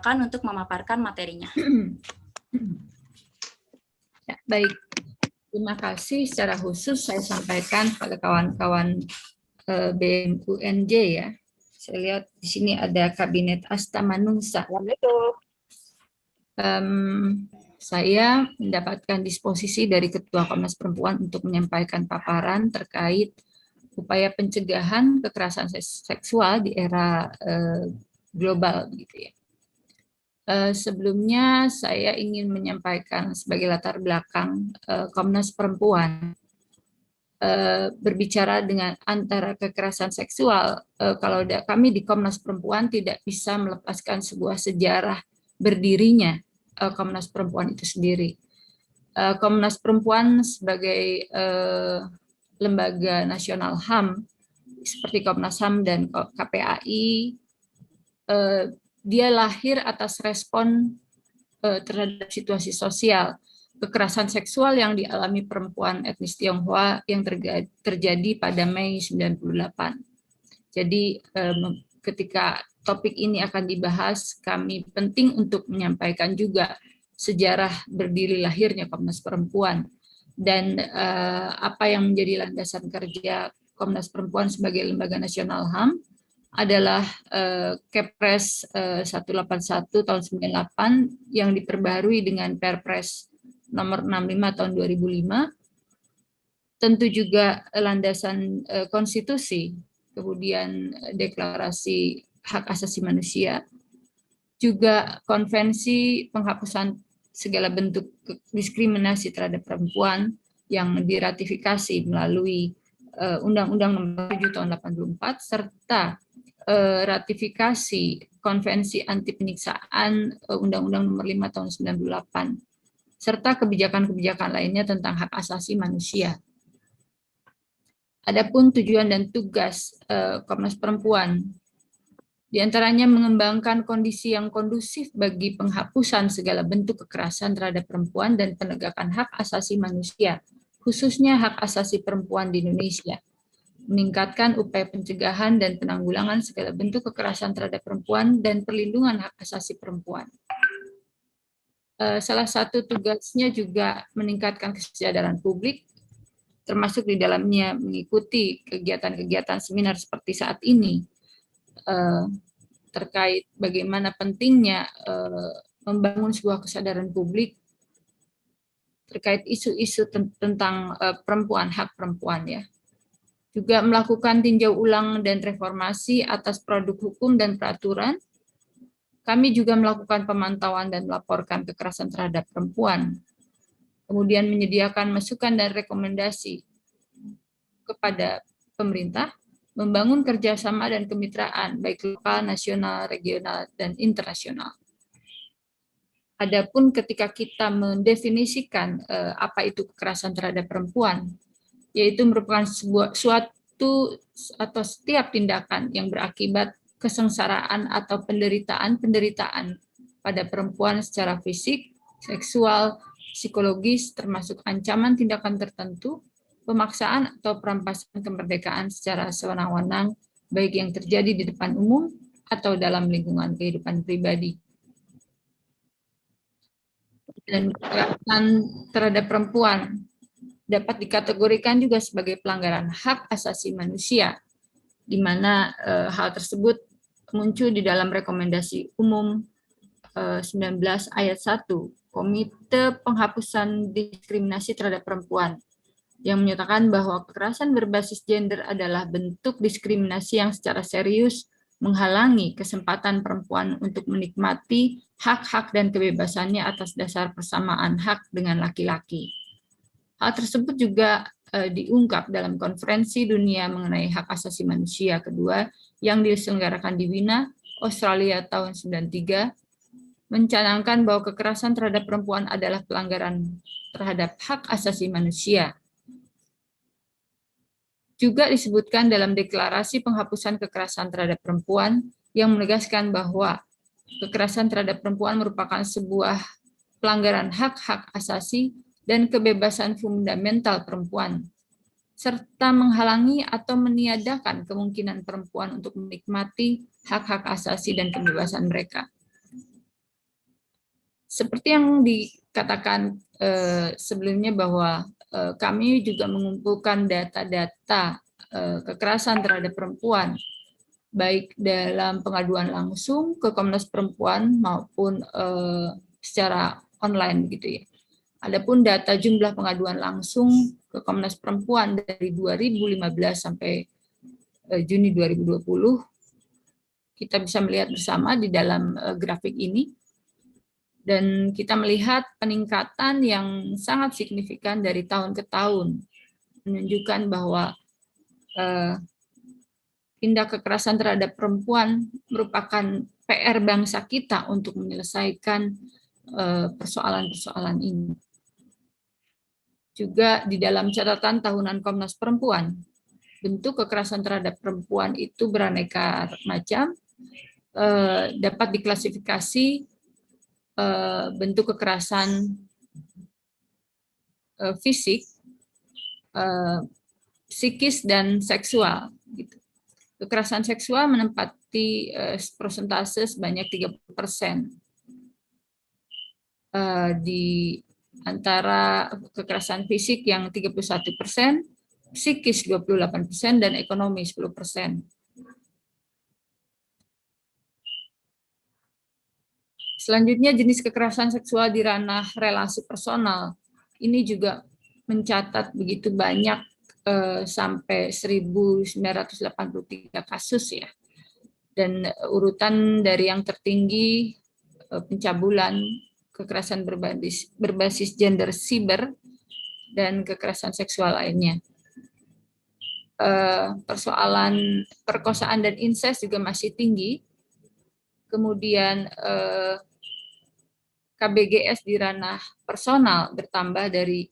untuk memaparkan materinya. Ya, baik, terima kasih. Secara khusus saya sampaikan pada kawan-kawan BEM-UNJ ya. Saya lihat di sini ada Kabinet Asta Manungsa. Saya mendapatkan disposisi dari Ketua Komnas Perempuan untuk menyampaikan paparan terkait upaya pencegahan kekerasan seksual di era global, gitu ya. Sebelumnya saya ingin menyampaikan sebagai latar belakang Komnas Perempuan berbicara dengan antara kekerasan seksual. Kalau kami di Komnas Perempuan tidak bisa melepaskan sebuah sejarah berdirinya Komnas Perempuan itu sendiri. Komnas Perempuan sebagai lembaga nasional HAM seperti Komnas HAM dan KPAI, dia lahir atas respon terhadap situasi sosial kekerasan seksual yang dialami perempuan etnis Tionghoa yang terjadi pada Mei 98. Jadi ketika topik ini akan dibahas, kami penting untuk menyampaikan juga sejarah berdiri lahirnya Komnas Perempuan dan apa yang menjadi landasan kerja Komnas Perempuan sebagai lembaga nasional HAM adalah Kepres 181 tahun 98 yang diperbarui dengan Perpres nomor 65 tahun 2005. Tentu juga landasan konstitusi, kemudian deklarasi hak asasi manusia, juga konvensi penghapusan segala bentuk diskriminasi terhadap perempuan yang diratifikasi melalui Undang-Undang Nomor 7 Tahun 84 serta ratifikasi Konvensi Anti Penyiksaan Undang-Undang Nomor 5 Tahun 98 serta kebijakan-kebijakan lainnya tentang hak asasi manusia. Adapun tujuan dan tugas Komnas Perempuan di antaranya mengembangkan kondisi yang kondusif bagi penghapusan segala bentuk kekerasan terhadap perempuan dan penegakan hak asasi manusia, khususnya hak asasi perempuan di Indonesia. Meningkatkan upaya pencegahan dan penanggulangan segala bentuk kekerasan terhadap perempuan dan perlindungan hak asasi perempuan. Salah satu tugasnya juga meningkatkan kesadaran publik, termasuk di dalamnya mengikuti kegiatan-kegiatan seminar seperti saat ini, terkait bagaimana pentingnya membangun sebuah kesadaran publik terkait isu-isu tentang perempuan, hak perempuan ya. Juga melakukan tinjau ulang dan reformasi atas produk hukum dan peraturan. Kami juga melakukan pemantauan dan melaporkan kekerasan terhadap perempuan. Kemudian menyediakan masukan dan rekomendasi kepada pemerintah, membangun kerjasama dan kemitraan, baik lokal, nasional, regional, dan internasional. Adapun ketika kita mendefinisikan apa itu kekerasan terhadap perempuan, yaitu merupakan suatu atau setiap tindakan yang berakibat kesengsaraan atau penderitaan pada perempuan secara fisik, seksual, psikologis, termasuk ancaman tindakan tertentu, pemaksaan atau perampasan kemerdekaan secara sewenang-wenang, baik yang terjadi di depan umum atau dalam lingkungan kehidupan pribadi. Dan kekerasan terhadap perempuan dapat dikategorikan juga sebagai pelanggaran hak asasi manusia, di mana hal tersebut muncul di dalam rekomendasi umum 19 ayat 1 Komite Penghapusan Diskriminasi Terhadap Perempuan yang menyatakan bahwa kekerasan berbasis gender adalah bentuk diskriminasi yang secara serius menghalangi kesempatan perempuan untuk menikmati hak-hak dan kebebasannya atas dasar persamaan hak dengan laki-laki. Hal tersebut juga diungkap dalam Konferensi Dunia mengenai Hak Asasi Manusia kedua yang diselenggarakan di Wina, Australia tahun 1993, mencanangkan bahwa kekerasan terhadap perempuan adalah pelanggaran terhadap hak asasi manusia. Juga disebutkan dalam Deklarasi Penghapusan Kekerasan Terhadap Perempuan yang menegaskan bahwa kekerasan terhadap perempuan merupakan sebuah pelanggaran hak-hak asasi dan kebebasan fundamental perempuan, serta menghalangi atau meniadakan kemungkinan perempuan untuk menikmati hak-hak asasi dan kebebasan mereka. Seperti yang dikatakan sebelumnya bahwa kami juga mengumpulkan data-data kekerasan terhadap perempuan, baik dalam pengaduan langsung ke Komnas Perempuan maupun secara online begitu ya. Adapun data jumlah pengaduan langsung ke Komnas Perempuan dari 2015 sampai Juni 2020, kita bisa melihat bersama di dalam grafik ini. Dan kita melihat peningkatan yang sangat signifikan dari tahun ke tahun, menunjukkan bahwa tindak kekerasan terhadap perempuan merupakan PR bangsa kita untuk menyelesaikan persoalan-persoalan ini. Juga di dalam catatan tahunan Komnas Perempuan, bentuk kekerasan terhadap perempuan itu beraneka macam, dapat diklasifikasi bentuk kekerasan fisik, psikis, dan seksual. Gitu. Kekerasan seksual menempati persentase sebanyak 30%. Di antara kekerasan fisik yang 31%, psikis 28%, dan ekonomi 10%. Selanjutnya, jenis kekerasan seksual di ranah relasi personal. Ini juga mencatat begitu banyak sampai 1.983 kasus ya. Dan urutan dari yang tertinggi pencabulan, kekerasan berbasis gender siber, dan kekerasan seksual lainnya. Persoalan perkosaan dan insest juga masih tinggi. Kemudian KBGS di ranah personal bertambah dari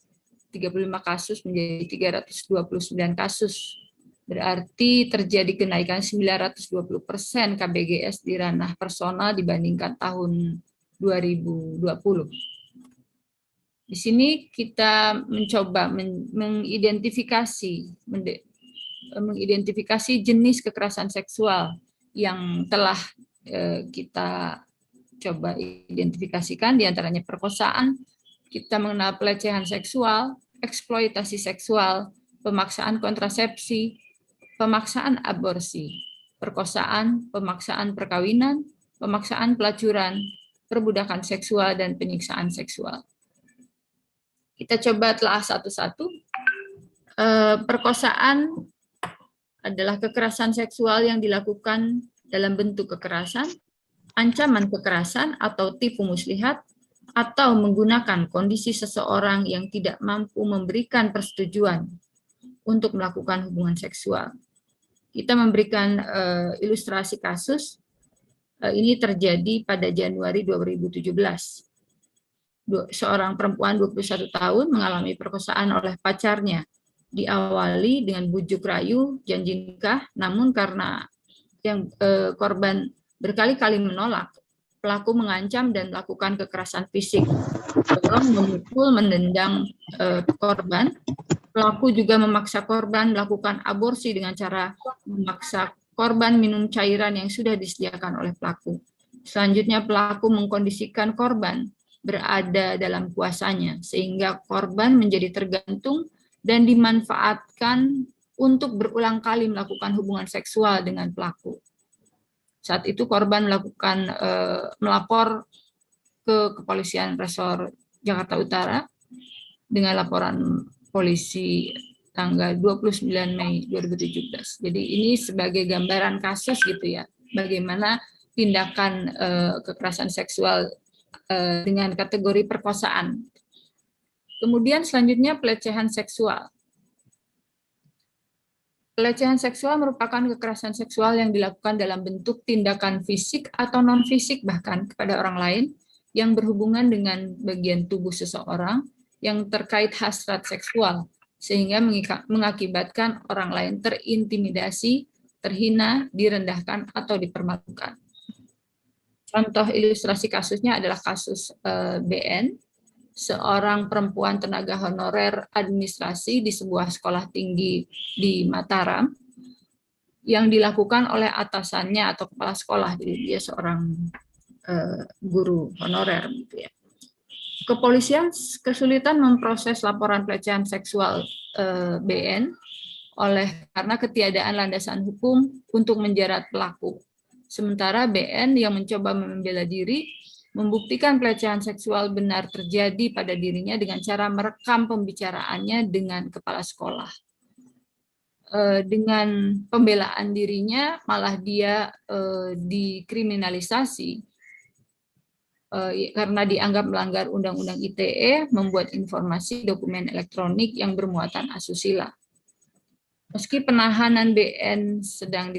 35 kasus menjadi 329 kasus. Berarti terjadi kenaikan 920% KBGS di ranah personal dibandingkan tahun 2020. Di sini kita mencoba mengidentifikasi jenis kekerasan seksual yang telah kita coba identifikasikan, diantaranya perkosaan, kita mengenal pelecehan seksual, eksploitasi seksual, pemaksaan kontrasepsi, pemaksaan aborsi, perkosaan, pemaksaan perkawinan, pemaksaan pelacuran, perbudakan seksual, dan penyiksaan seksual. Kita coba telah satu-satu. Perkosaan adalah kekerasan seksual yang dilakukan dalam bentuk kekerasan, ancaman kekerasan atau tipu muslihat, atau menggunakan kondisi seseorang yang tidak mampu memberikan persetujuan untuk melakukan hubungan seksual. Kita memberikan ilustrasi kasus. Ini terjadi pada Januari 2017. Seorang perempuan 21 tahun mengalami perkosaan oleh pacarnya. Diawali dengan bujuk rayu, janji nikah, namun karena yang korban berkali-kali menolak, pelaku mengancam dan melakukan kekerasan fisik, memukul, menendang korban. Pelaku juga memaksa korban melakukan aborsi dengan cara memaksa korban minum cairan yang sudah disediakan oleh pelaku. Selanjutnya pelaku mengkondisikan korban berada dalam kuasanya, sehingga korban menjadi tergantung dan dimanfaatkan untuk berulang kali melakukan hubungan seksual dengan pelaku. Saat itu korban melapor ke Kepolisian Resor Jakarta Utara dengan laporan polisi tanggal 29 Mei 2017. Jadi ini sebagai gambaran kasus gitu ya, bagaimana tindakan kekerasan seksual dengan kategori perkosaan. Kemudian selanjutnya pelecehan seksual. Pelecehan seksual merupakan kekerasan seksual yang dilakukan dalam bentuk tindakan fisik atau non-fisik bahkan kepada orang lain yang berhubungan dengan bagian tubuh seseorang yang terkait hasrat seksual, sehingga mengakibatkan orang lain terintimidasi, terhina, direndahkan, atau dipermalukan. Contoh ilustrasi kasusnya adalah kasus BN, seorang perempuan tenaga honorer administrasi di sebuah sekolah tinggi di Mataram yang dilakukan oleh atasannya atau kepala sekolah. Jadi dia seorang guru honorer gitu ya. Kepolisian kesulitan memproses laporan pelecehan seksual BN karena ketiadaan landasan hukum untuk menjerat pelaku. Sementara BN yang mencoba membela diri membuktikan pelecehan seksual benar terjadi pada dirinya dengan cara merekam pembicaraannya dengan kepala sekolah. Dengan pembelaan dirinya malah dia dikriminalisasi karena dianggap melanggar Undang-Undang ITE, membuat informasi dokumen elektronik yang bermuatan asusila. Meski penahanan BN sedang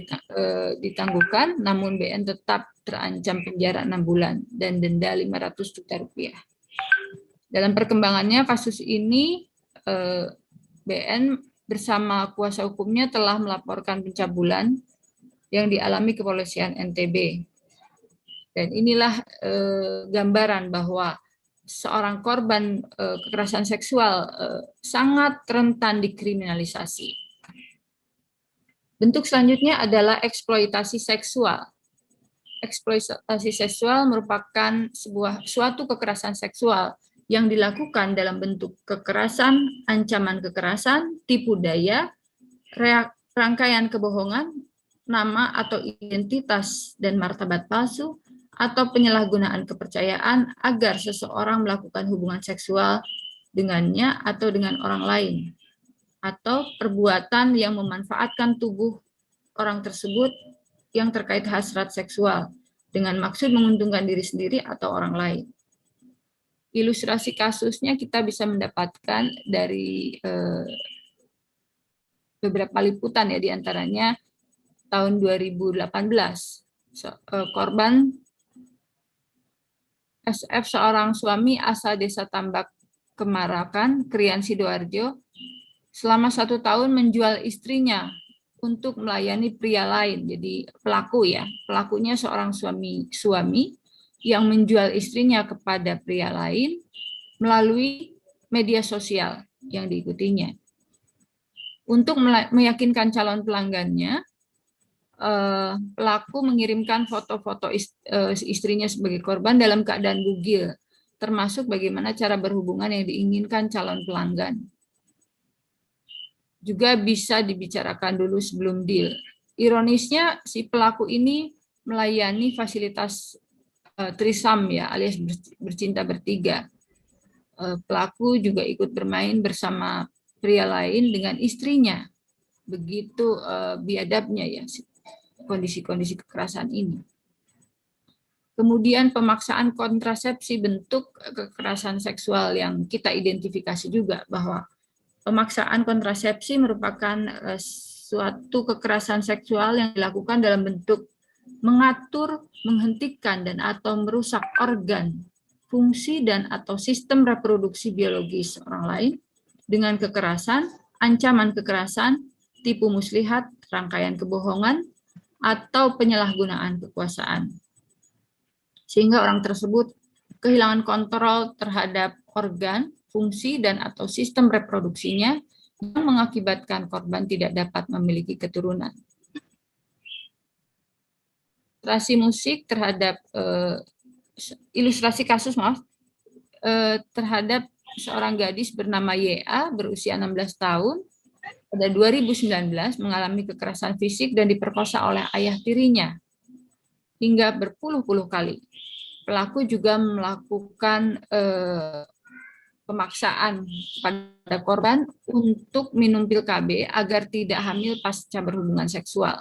ditangguhkan, namun BN tetap terancam penjara 6 bulan dan denda 500 juta rupiah. Dalam perkembangannya kasus ini, BN bersama kuasa hukumnya telah melaporkan pencabulan yang dialami kepolisian NTB. Dan inilah gambaran bahwa seorang korban kekerasan seksual sangat rentan dikriminalisasi. Bentuk selanjutnya adalah eksploitasi seksual. Eksploitasi seksual merupakan suatu kekerasan seksual yang dilakukan dalam bentuk kekerasan, ancaman kekerasan, tipu daya, rangkaian kebohongan, nama atau identitas dan martabat palsu, atau penyalahgunaan kepercayaan agar seseorang melakukan hubungan seksual dengannya atau dengan orang lain, atau perbuatan yang memanfaatkan tubuh orang tersebut yang terkait hasrat seksual dengan maksud menguntungkan diri sendiri atau orang lain. Ilustrasi kasusnya kita bisa mendapatkan dari beberapa liputan ya, diantaranya tahun 2018. Korban SF, seorang suami asal desa Tambak Kemarakan, Krian Sidoarjo, selama 1 tahun menjual istrinya untuk melayani pria lain. Jadi pelakunya seorang suami yang menjual istrinya kepada pria lain melalui media sosial yang diikutinya. Untuk meyakinkan calon pelanggannya, pelaku mengirimkan foto-foto istrinya sebagai korban dalam keadaan bugil, termasuk bagaimana cara berhubungan yang diinginkan calon pelanggan. Juga bisa dibicarakan dulu sebelum deal. Ironisnya, si pelaku ini melayani fasilitas trisam ya, alias bercinta bertiga. Pelaku juga ikut bermain bersama pria lain dengan istrinya. Begitu biadabnya ya kondisi-kondisi kekerasan ini. Kemudian pemaksaan kontrasepsi, bentuk kekerasan seksual yang kita identifikasi juga bahwa pemaksaan kontrasepsi merupakan suatu kekerasan seksual yang dilakukan dalam bentuk mengatur, menghentikan, dan atau merusak organ, fungsi, dan atau sistem reproduksi biologis orang lain dengan kekerasan, ancaman kekerasan, tipu muslihat, rangkaian kebohongan, atau penyalahgunaan kekuasaan. Sehingga orang tersebut kehilangan kontrol terhadap organ, fungsi, dan atau sistem reproduksinya yang mengakibatkan korban tidak dapat memiliki keturunan. Ilustrasi kasus terhadap seorang gadis bernama YA berusia 16 tahun pada 2019 mengalami kekerasan fisik dan diperkosa oleh ayah tirinya hingga berpuluh-puluh kali. Pelaku juga melakukan pemaksaan pada korban untuk minum pil KB agar tidak hamil pasca berhubungan seksual.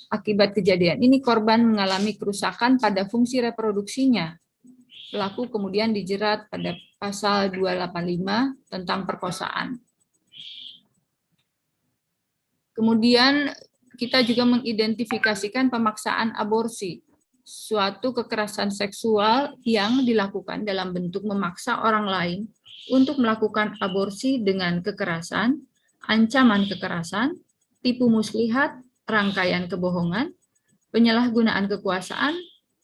Akibat kejadian ini, korban mengalami kerusakan pada fungsi reproduksinya. Pelaku kemudian dijerat pada pasal 285 tentang perkosaan. Kemudian kita juga mengidentifikasikan pemaksaan aborsi, suatu kekerasan seksual yang dilakukan dalam bentuk memaksa orang lain untuk melakukan aborsi dengan kekerasan, ancaman kekerasan, tipu muslihat, rangkaian kebohongan, penyalahgunaan kekuasaan,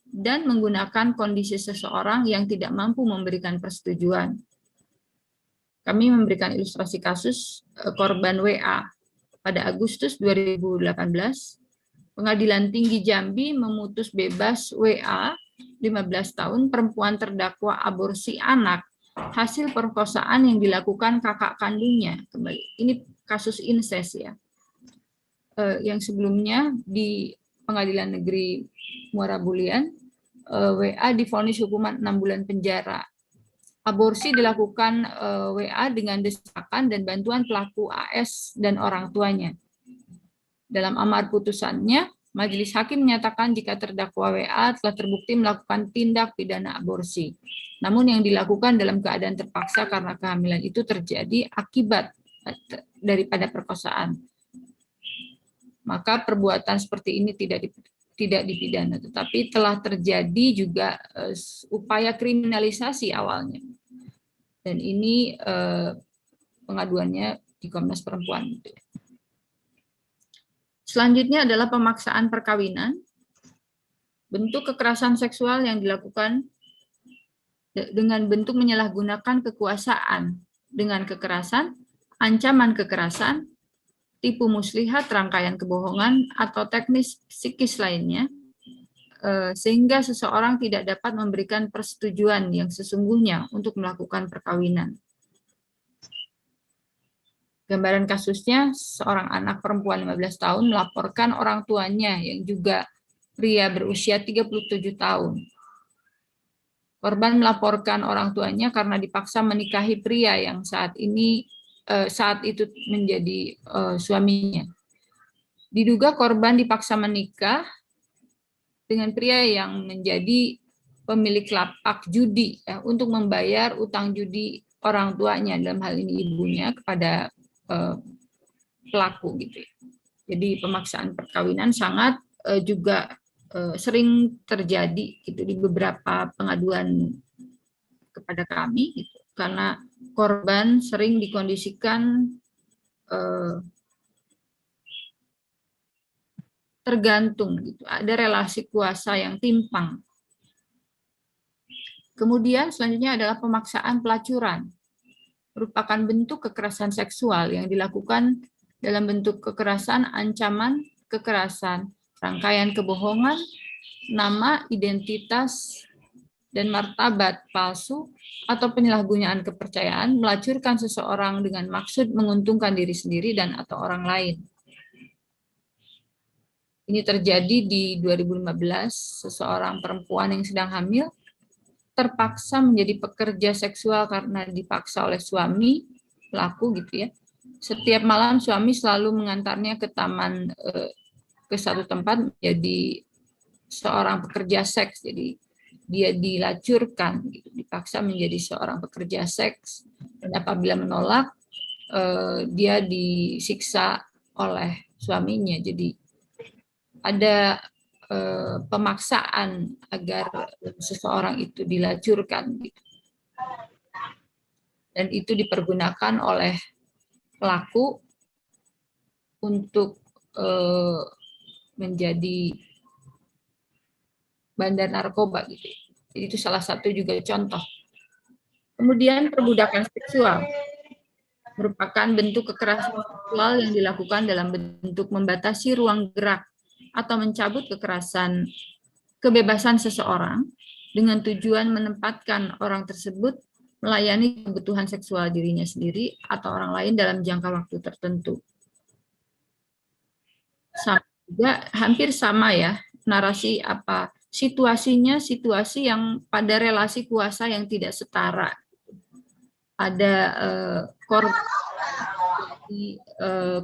dan menggunakan kondisi seseorang yang tidak mampu memberikan persetujuan. Kami memberikan ilustrasi kasus korban WA. Pada Agustus 2018, Pengadilan Tinggi Jambi memutus bebas WA 15 tahun perempuan terdakwa aborsi anak hasil perkosaan yang dilakukan kakak kandungnya. Kembali, ini kasus insest ya. Yang sebelumnya di Pengadilan Negeri Muara Bulian, WA divonis hukuman 6 bulan penjara. Aborsi dilakukan WA dengan desakan dan bantuan pelaku AS dan orang tuanya. Dalam amar putusannya, majelis hakim menyatakan jika terdakwa WA telah terbukti melakukan tindak pidana aborsi. Namun yang dilakukan dalam keadaan terpaksa karena kehamilan itu terjadi akibat daripada perkosaan. Maka perbuatan seperti ini tidak dipidana, tetapi telah terjadi juga upaya kriminalisasi awalnya. Dan ini pengaduannya di Komnas Perempuan. Selanjutnya adalah pemaksaan perkawinan, bentuk kekerasan seksual yang dilakukan dengan bentuk menyalahgunakan kekuasaan dengan kekerasan, ancaman kekerasan, tipu muslihat, rangkaian kebohongan, atau teknis psikis lainnya, sehingga seseorang tidak dapat memberikan persetujuan yang sesungguhnya untuk melakukan perkawinan. Gambaran kasusnya, seorang anak perempuan 15 tahun melaporkan orang tuanya yang juga pria berusia 37 tahun. Korban melaporkan orang tuanya karena dipaksa menikahi pria yang saat itu menjadi suaminya. Diduga korban dipaksa menikah dengan pria yang menjadi pemilik lapak judi ya, untuk membayar utang judi orang tuanya, dalam hal ini ibunya, kepada pelaku gitu. Jadi pemaksaan perkawinan sangat juga sering terjadi gitu di beberapa pengaduan kepada kami gitu, karena korban sering dikondisikan tergantung gitu, ada relasi kuasa yang timpang. Kemudian selanjutnya adalah pemaksaan pelacuran, merupakan bentuk kekerasan seksual yang dilakukan dalam bentuk kekerasan, ancaman, kekerasan, rangkaian kebohongan, nama, identitas, dan martabat palsu, atau penyalahgunaan kepercayaan, melacurkan seseorang dengan maksud menguntungkan diri sendiri dan atau orang lain. Ini terjadi di 2015, seseorang perempuan yang sedang hamil terpaksa menjadi pekerja seksual karena dipaksa oleh suami, pelaku gitu ya. Setiap malam suami selalu mengantarnya ke taman, ke satu tempat menjadi seorang pekerja seks. Jadi dia dilacurkan, gitu, dipaksa menjadi seorang pekerja seks. Dan apabila menolak, dia disiksa oleh suaminya. Jadi ada pemaksaan agar seseorang itu dilacurkan, gitu. Dan itu dipergunakan oleh pelaku untuk menjadi bandar narkoba gitu. Jadi itu salah satu juga contoh. Kemudian perbudakan seksual merupakan bentuk kekerasan seksual yang dilakukan dalam bentuk membatasi ruang gerak atau mencabut kebebasan seseorang dengan tujuan menempatkan orang tersebut melayani kebutuhan seksual dirinya sendiri atau orang lain dalam jangka waktu tertentu. Juga hampir sama ya narasi situasinya, situasi yang pada relasi kuasa yang tidak setara. Ada korban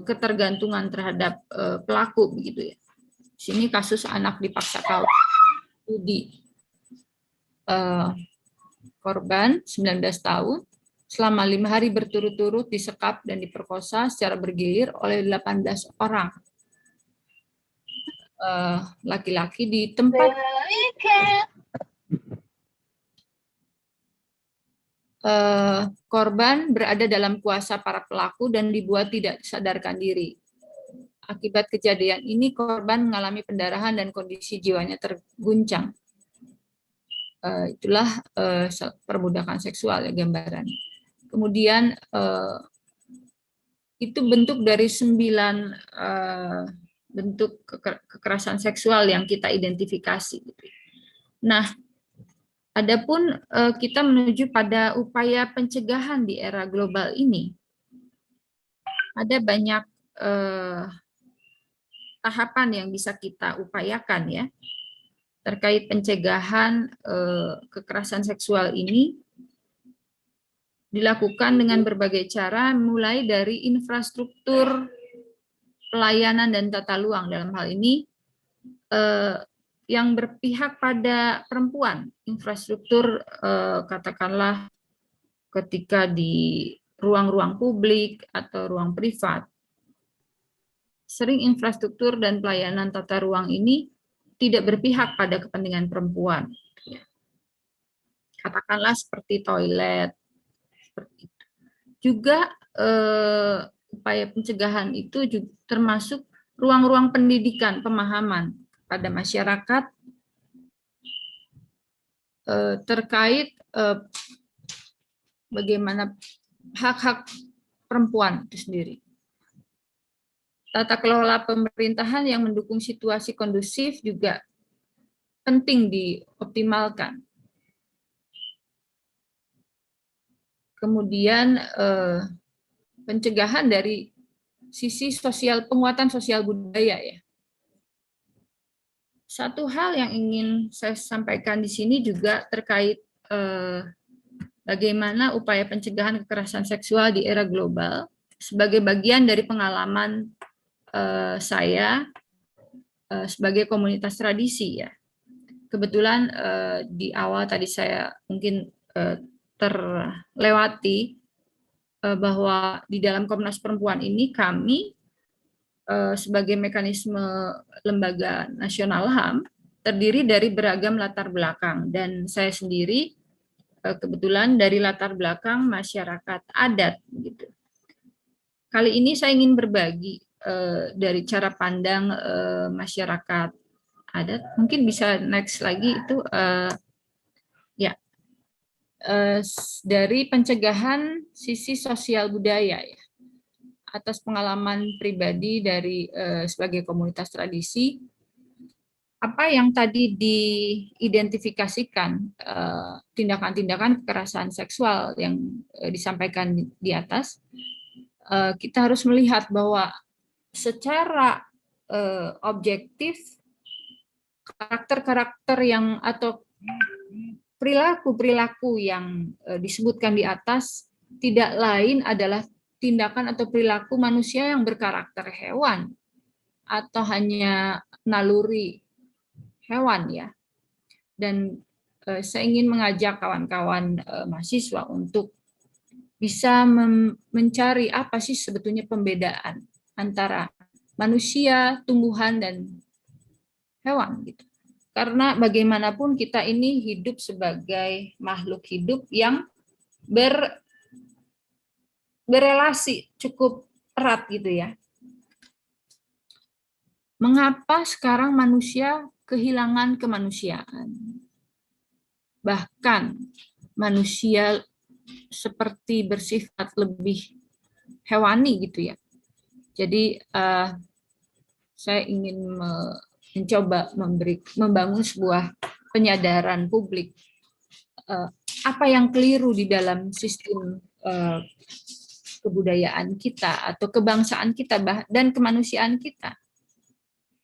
ketergantungan terhadap pelaku begitu ya. Sini kasus anak dipaksa kawin judi. Korban 19 tahun selama 5 hari berturut-turut disekap dan diperkosa secara bergilir oleh 18 orang laki-laki di tempat korban berada dalam kuasa para pelaku dan dibuat tidak sadarkan diri. Akibat kejadian ini korban mengalami pendarahan dan kondisi jiwanya terguncang. Itulah perbudakan seksual ya gambaran. Kemudian itu bentuk dari 9 bentuk kekerasan seksual yang kita identifikasi. Nah, Adapun kita menuju pada upaya pencegahan di era global ini, ada banyak tahapan yang bisa kita upayakan ya terkait pencegahan kekerasan seksual ini. Dilakukan dengan berbagai cara, mulai dari infrastruktur pelayanan dan tata ruang, dalam hal ini yang berpihak pada perempuan, infrastruktur katakanlah ketika di ruang-ruang publik atau ruang privat. Sering infrastruktur dan pelayanan tata ruang ini tidak berpihak pada kepentingan perempuan. Katakanlah seperti toilet, seperti itu. Juga upaya pencegahan itu juga termasuk ruang-ruang pendidikan, pemahaman pada masyarakat terkait bagaimana hak-hak perempuan itu sendiri. Tata kelola pemerintahan yang mendukung situasi kondusif juga penting dioptimalkan. Kemudian pencegahan dari sisi sosial, penguatan sosial budaya ya. Satu hal yang ingin saya sampaikan di sini juga terkait bagaimana upaya pencegahan kekerasan seksual di era global sebagai bagian dari pengalaman saya sebagai komunitas tradisi ya. Kebetulan di awal tadi saya mungkin terlewati bahwa di dalam Komnas Perempuan ini kami sebagai mekanisme lembaga nasional HAM terdiri dari beragam latar belakang, dan saya sendiri kebetulan dari latar belakang masyarakat adat gitu. Kali ini saya ingin berbagi dari cara pandang masyarakat adat. Mungkin bisa next lagi itu ya dari pencegahan sisi sosial budaya ya, atas pengalaman pribadi dari sebagai komunitas tradisi, apa yang tadi diidentifikasikan tindakan-tindakan kekerasan seksual yang disampaikan di atas, kita harus melihat bahwa secara objektif karakter-karakter yang atau perilaku-perilaku yang disebutkan di atas tidak lain adalah tindakan atau perilaku manusia yang berkarakter hewan atau hanya naluri hewan ya. Dan saya ingin mengajak kawan-kawan mahasiswa untuk bisa mencari apa sih sebetulnya pembedaan antara manusia, tumbuhan, dan hewan gitu. Karena bagaimanapun kita ini hidup sebagai makhluk hidup yang berelasi cukup erat gitu ya. Mengapa sekarang manusia kehilangan kemanusiaan? Bahkan manusia seperti bersifat lebih hewani gitu ya. Jadi saya ingin mencoba membangun sebuah penyadaran publik apa yang keliru di dalam sistem kebudayaan kita atau kebangsaan kita dan kemanusiaan kita.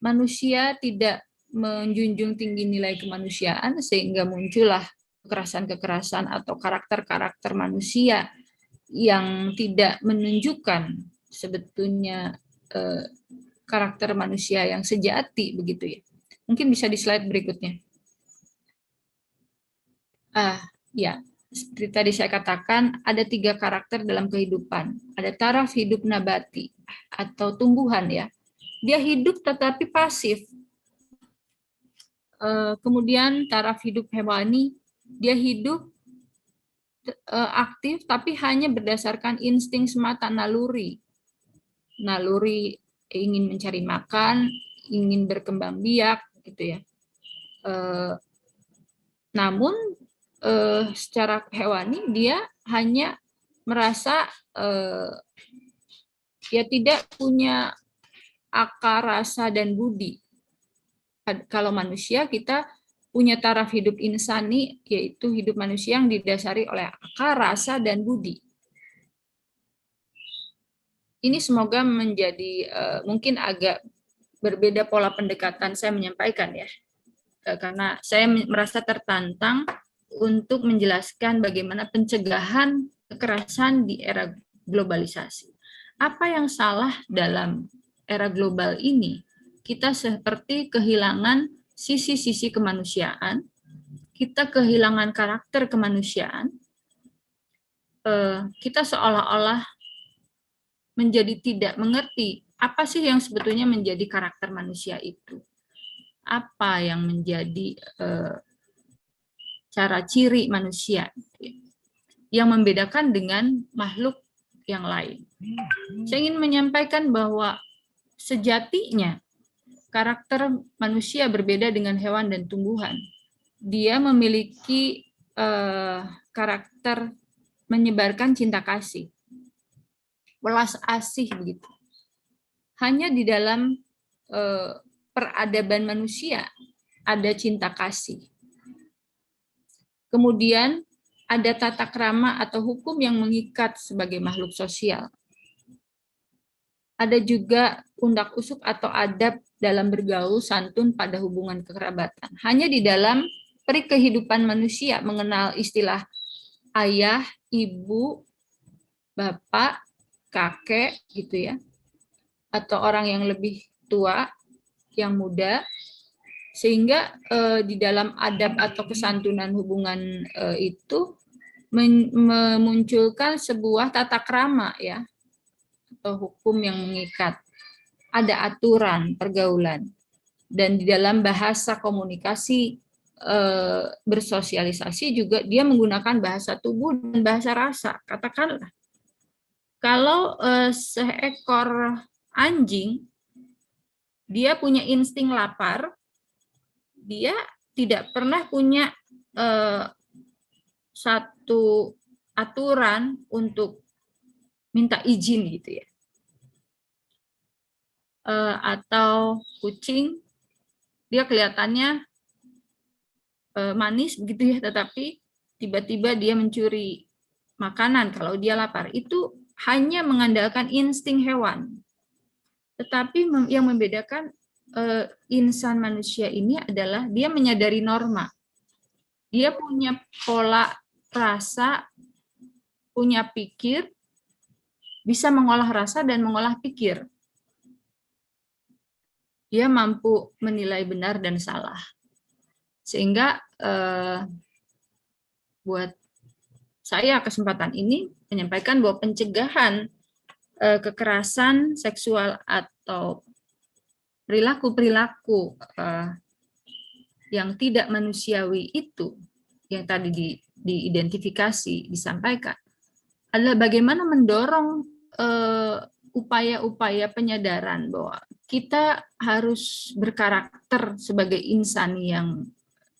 Manusia tidak menjunjung tinggi nilai kemanusiaan sehingga muncullah kekerasan-kekerasan atau karakter-karakter manusia yang tidak menunjukkan sebetulnya karakter manusia yang sejati begitu ya. Mungkin bisa di slide berikutnya. Ya, seperti tadi saya katakan ada 3 karakter dalam kehidupan. Ada taraf hidup nabati atau tumbuhan ya. Dia hidup tetapi pasif. Kemudian taraf hidup hewani, dia hidup aktif tapi hanya berdasarkan insting semata, naluri ingin mencari makan, ingin berkembang biak gitu ya. Namun secara hewani dia hanya merasa ya tidak punya akar, rasa, dan budi. Kalau manusia kita punya taraf hidup insani, yaitu hidup manusia yang didasari oleh akal, rasa, dan budi. Ini semoga menjadi mungkin agak berbeda pola pendekatan saya menyampaikan ya, karena saya merasa tertantang untuk menjelaskan bagaimana pencegahan kekerasan di era globalisasi. Apa yang salah dalam era global ini? Kita seperti kehilangan sisi-sisi kemanusiaan, kita kehilangan karakter kemanusiaan, kita seolah-olah menjadi tidak mengerti apa sih yang sebetulnya menjadi karakter manusia itu. Apa yang menjadi cara ciri manusia yang membedakan dengan makhluk yang lain. Saya ingin menyampaikan bahwa sejatinya karakter manusia berbeda dengan hewan dan tumbuhan. Dia memiliki karakter menyebarkan cinta kasih, welas asih begitu. Hanya di dalam peradaban manusia ada cinta kasih. Kemudian ada tata krama atau hukum yang mengikat sebagai makhluk sosial. Ada juga undak-usuk atau adab dalam bergaul, santun pada hubungan kekerabatan. Hanya di dalam perikehidupan manusia mengenal istilah ayah, ibu, bapak, kakek gitu ya, atau orang yang lebih tua, yang muda, sehingga di dalam adab atau kesantunan hubungan itu memunculkan sebuah tata krama ya, atau hukum yang mengikat. Ada aturan pergaulan, dan di dalam bahasa komunikasi bersosialisasi juga dia menggunakan bahasa tubuh dan bahasa rasa. Katakanlah kalau seekor anjing dia punya insting lapar, dia tidak pernah punya satu aturan untuk minta izin gitu ya. Atau kucing, dia kelihatannya manis begitu ya, tetapi tiba-tiba dia mencuri makanan kalau dia lapar. Itu hanya mengandalkan insting hewan. Tetapi yang membedakan insan manusia ini adalah dia menyadari norma. Dia punya pola rasa, punya pikir, bisa mengolah rasa dan mengolah pikir. Dia mampu menilai benar dan salah. Sehingga buat saya kesempatan ini menyampaikan bahwa pencegahan kekerasan seksual atau perilaku-perilaku yang tidak manusiawi itu yang tadi diidentifikasi, disampaikan, adalah bagaimana mendorong upaya-upaya penyadaran bahwa kita harus berkarakter sebagai insan yang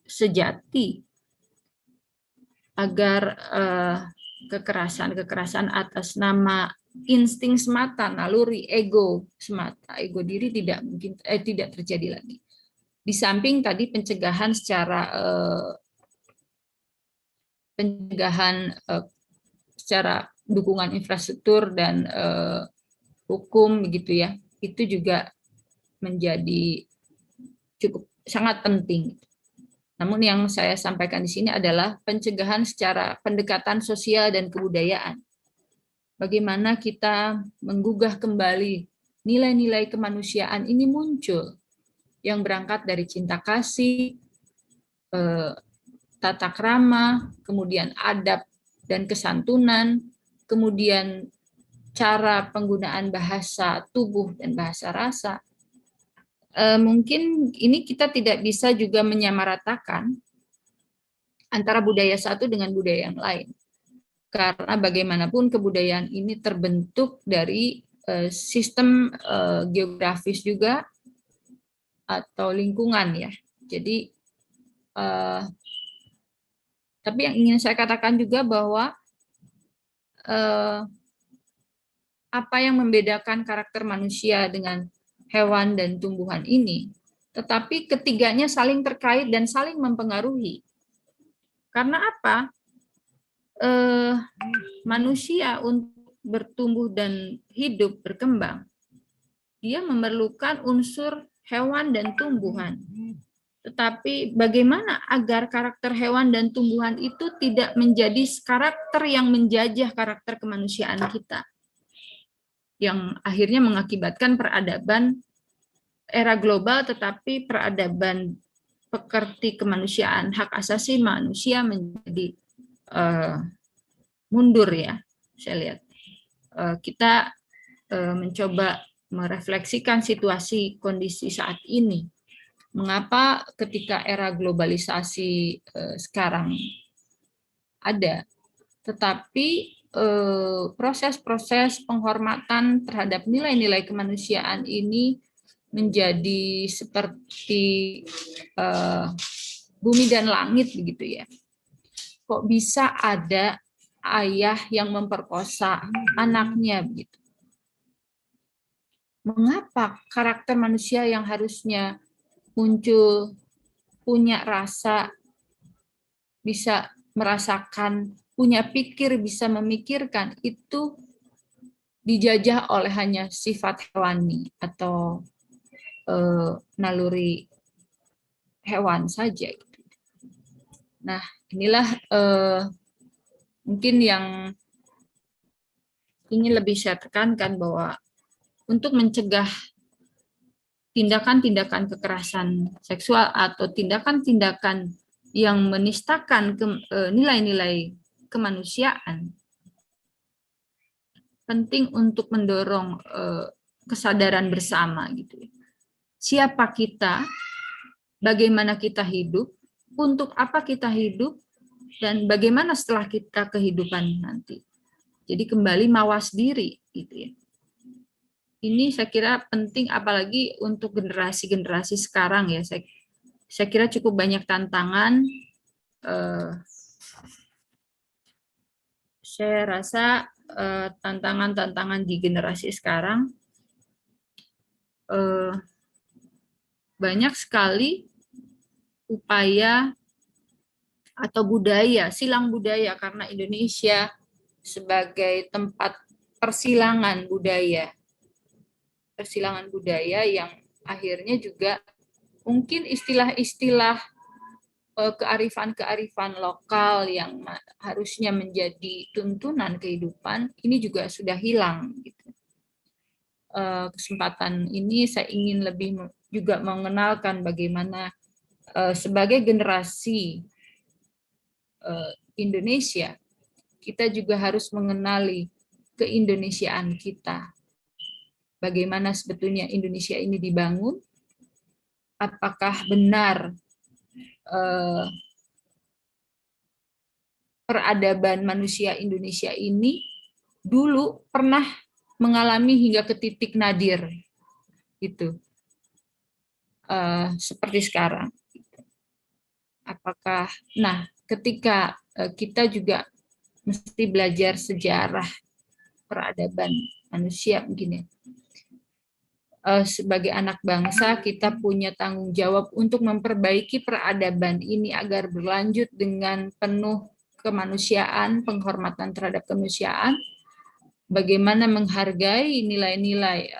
sejati agar kekerasan atas nama insting semata, naluri ego semata, ego diri tidak mungkin tidak terjadi lagi. Di samping tadi pencegahan secara dukungan infrastruktur dan hukum begitu ya, itu juga menjadi cukup sangat penting. Namun yang saya sampaikan di sini adalah pencegahan secara pendekatan sosial dan kebudayaan. Bagaimana kita menggugah kembali nilai-nilai kemanusiaan ini muncul yang berangkat dari cinta kasih, tata krama, kemudian adab dan kesantunan, kemudian cara penggunaan bahasa tubuh dan bahasa rasa. Mungkin ini kita tidak bisa juga menyamaratakan antara budaya satu dengan budaya yang lain. Karena bagaimanapun kebudayaan ini terbentuk dari sistem geografis juga atau lingkungan ya. Jadi tapi yang ingin saya katakan juga bahwa apa yang membedakan karakter manusia dengan hewan dan tumbuhan ini tetapi ketiganya saling terkait dan saling mempengaruhi. Karena apa? Manusia untuk bertumbuh dan hidup berkembang, dia memerlukan unsur hewan dan tumbuhan. Tetapi bagaimana agar karakter hewan dan tumbuhan itu tidak menjadi karakter yang menjajah karakter kemanusiaan kita, yang akhirnya mengakibatkan peradaban era global, tetapi peradaban pekerti kemanusiaan, hak asasi manusia menjadi mundur ya. Saya lihat kita mencoba merefleksikan situasi kondisi saat ini. Mengapa ketika era globalisasi sekarang ada, tetapi proses-proses penghormatan terhadap nilai-nilai kemanusiaan ini menjadi seperti bumi dan langit begitu ya. Kok bisa ada ayah yang memperkosa anaknya begitu? Mengapa karakter manusia yang harusnya muncul, punya rasa, bisa merasakan, punya pikir, bisa memikirkan, itu dijajah oleh hanya sifat hewani atau naluri hewan saja. Nah, inilah mungkin yang ingin lebih saya tekankan, bahwa untuk mencegah tindakan-tindakan kekerasan seksual atau tindakan-tindakan yang menistakan nilai-nilai kemanusiaan, penting untuk mendorong kesadaran bersama gitu. Siapa kita, bagaimana kita hidup, untuk apa kita hidup, dan bagaimana setelah kita kehidupan nanti. Jadi kembali mawas diri gitu ya. Ini saya kira penting, apalagi untuk generasi-generasi sekarang ya. Saya kira cukup banyak tantangan. Saya rasa tantangan-tantangan di generasi sekarang banyak sekali upaya atau budaya, silang budaya, karena Indonesia sebagai tempat persilangan budaya yang akhirnya juga mungkin istilah-istilah kearifan-kearifan lokal yang harusnya menjadi tuntunan kehidupan ini juga sudah hilang gitu. Kesempatan ini saya ingin lebih juga mengenalkan bagaimana sebagai generasi Indonesia, kita juga harus mengenali keindonesiaan kita. Bagaimana sebetulnya Indonesia ini dibangun? Apakah benar peradaban manusia Indonesia ini dulu pernah mengalami hingga ke titik nadir, gitu, seperti sekarang? Apakah, nah, ketika kita juga mesti belajar sejarah peradaban manusia begini. Sebagai anak bangsa, kita punya tanggung jawab untuk memperbaiki peradaban ini agar berlanjut dengan penuh kemanusiaan, penghormatan terhadap kemanusiaan, bagaimana menghargai nilai-nilai.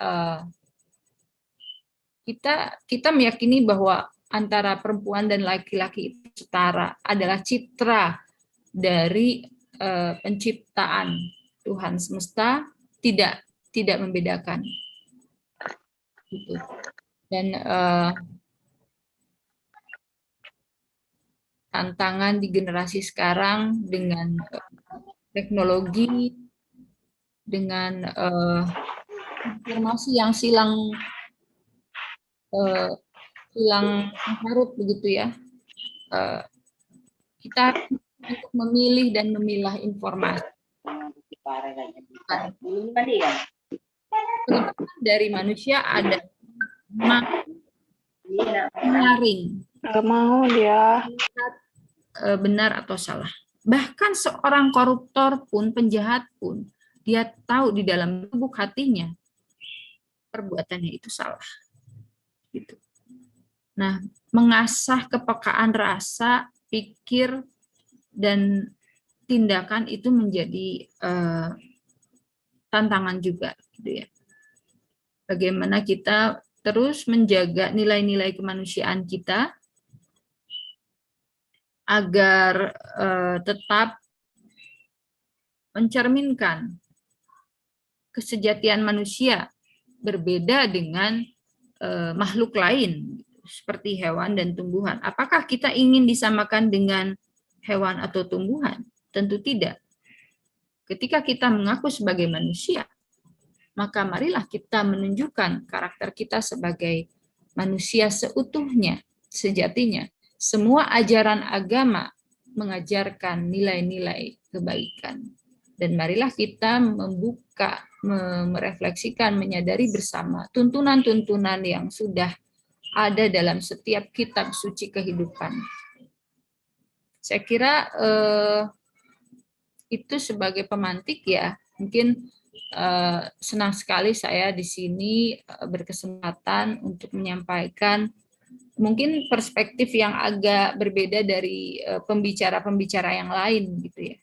Kita meyakini bahwa antara perempuan dan laki-laki itu setara, adalah citra dari penciptaan Tuhan semesta, tidak membedakan. Gitu. Dan tantangan di generasi sekarang dengan teknologi, dengan informasi yang silang harut begitu ya, kita untuk memilih dan memilah informasi. Dari manusia ada menyaring. Nggak mau dia. Benar atau salah. Bahkan seorang koruptor pun, penjahat pun, dia tahu di dalam lubuk hatinya perbuatannya itu salah. Gitu. Nah, mengasah kepekaan rasa, pikir, dan tindakan itu menjadi tantangan juga, gitu ya. Bagaimana kita terus menjaga nilai-nilai kemanusiaan kita agar tetap mencerminkan kesejatian manusia berbeda dengan makhluk lain seperti hewan dan tumbuhan. Apakah kita ingin disamakan dengan hewan atau tumbuhan? Tentu tidak. Ketika kita mengaku sebagai manusia, maka marilah kita menunjukkan karakter kita sebagai manusia seutuhnya, sejatinya. Semua ajaran agama mengajarkan nilai-nilai kebaikan. Dan marilah kita membuka, merefleksikan, menyadari bersama tuntunan-tuntunan yang sudah ada dalam setiap kitab suci kehidupan. Saya kira itu sebagai pemantik ya. Mungkin senang sekali saya di sini berkesempatan untuk menyampaikan mungkin perspektif yang agak berbeda dari pembicara-pembicara yang lain gitu ya.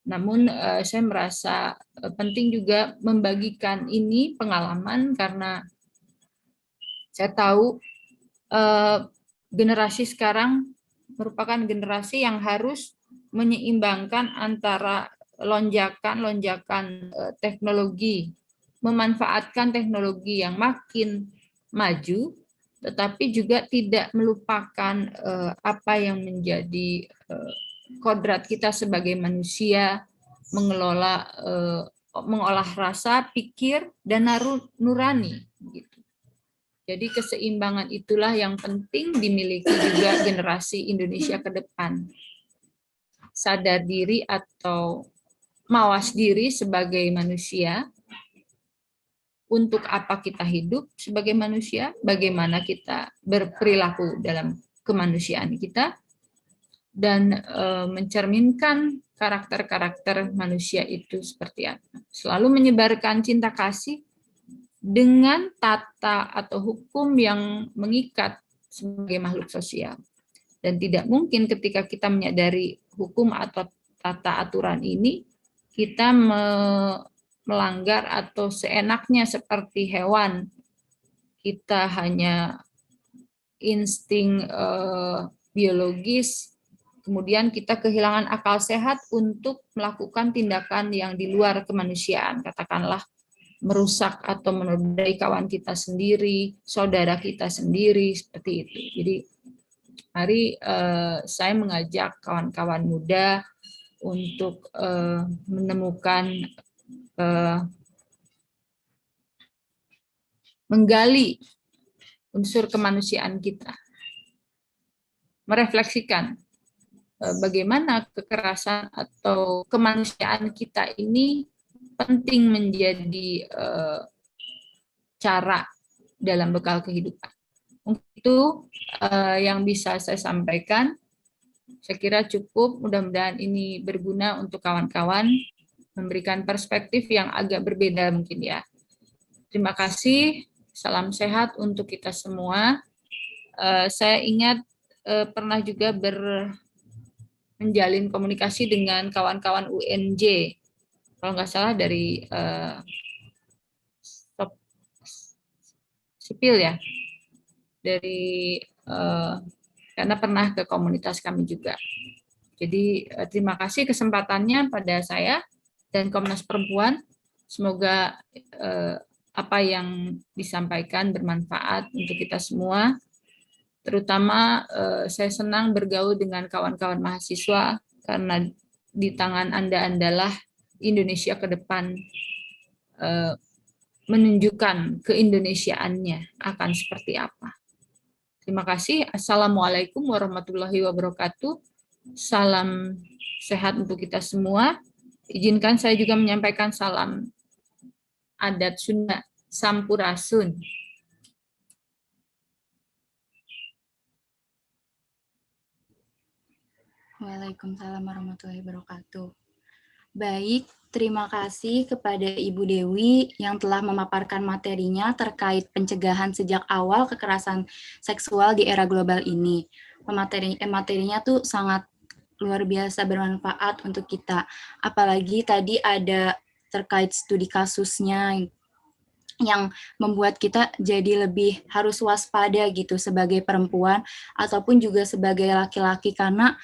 Namun saya merasa penting juga membagikan ini pengalaman karena saya tahu generasi sekarang merupakan generasi yang harus menyeimbangkan antara lonjakan-lonjakan teknologi, memanfaatkan teknologi yang makin maju, tetapi juga tidak melupakan apa yang menjadi kodrat kita sebagai manusia, mengolah rasa, pikir, dan nurani. Gitu. Jadi keseimbangan itulah yang penting dimiliki juga generasi Indonesia ke depan. Sadar diri atau mawas diri sebagai manusia, untuk apa kita hidup sebagai manusia, bagaimana kita berperilaku dalam kemanusiaan kita, dan mencerminkan karakter-karakter manusia itu seperti apa. Selalu menyebarkan cinta kasih dengan tata atau hukum yang mengikat sebagai makhluk sosial. Dan tidak mungkin ketika kita menyadari hukum atau tata aturan ini, kita melanggar atau seenaknya seperti hewan. Kita hanya insting biologis, kemudian kita kehilangan akal sehat untuk melakukan tindakan yang di luar kemanusiaan, katakanlah merusak atau menodai kawan kita sendiri, saudara kita sendiri, seperti itu. Jadi mari saya mengajak kawan-kawan muda untuk menemukan, menggali unsur kemanusiaan kita, merefleksikan bagaimana kekerasan atau kemanusiaan kita ini penting menjadi cara dalam bekal kehidupan. Mungkin itu yang bisa saya sampaikan. Saya kira cukup, mudah-mudahan ini berguna untuk kawan-kawan, memberikan perspektif yang agak berbeda mungkin ya. Terima kasih, salam sehat untuk kita semua. Saya ingat pernah juga menjalin komunikasi dengan kawan-kawan UNJ, kalau nggak salah dari sipil ya, dari karena pernah ke komunitas kami juga. Jadi terima kasih kesempatannya pada saya dan Komnas Perempuan. Semoga apa yang disampaikan bermanfaat untuk kita semua. Terutama saya senang bergaul dengan kawan-kawan mahasiswa karena di tangan Anda-andalah Indonesia ke depan menunjukkan keindonesiaannya akan seperti apa. Terima kasih. Assalamualaikum warahmatullahi wabarakatuh. Salam sehat untuk kita semua. Izinkan saya juga menyampaikan salam adat Sunda, Sampurasun. Waalaikumsalam warahmatullahi wabarakatuh. Baik, terima kasih kepada Ibu Dewi yang telah memaparkan materinya terkait pencegahan sejak awal kekerasan seksual di era global ini. Materinya tuh sangat luar biasa bermanfaat untuk kita. Apalagi tadi ada terkait studi kasusnya yang membuat kita jadi lebih harus waspada gitu sebagai perempuan ataupun juga sebagai laki-laki karena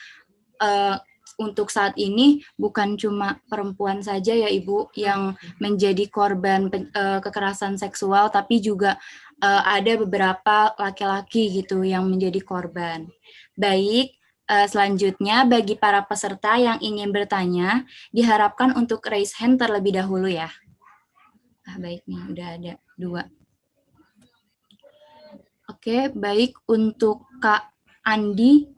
uh, untuk saat ini bukan cuma perempuan saja ya Ibu yang menjadi korban kekerasan seksual, tapi juga ada beberapa laki-laki gitu yang menjadi korban. Baik, selanjutnya bagi para peserta yang ingin bertanya, diharapkan untuk raise hand terlebih dahulu ya. Baik nih, udah ada 2. Oke, baik untuk Kak Andi,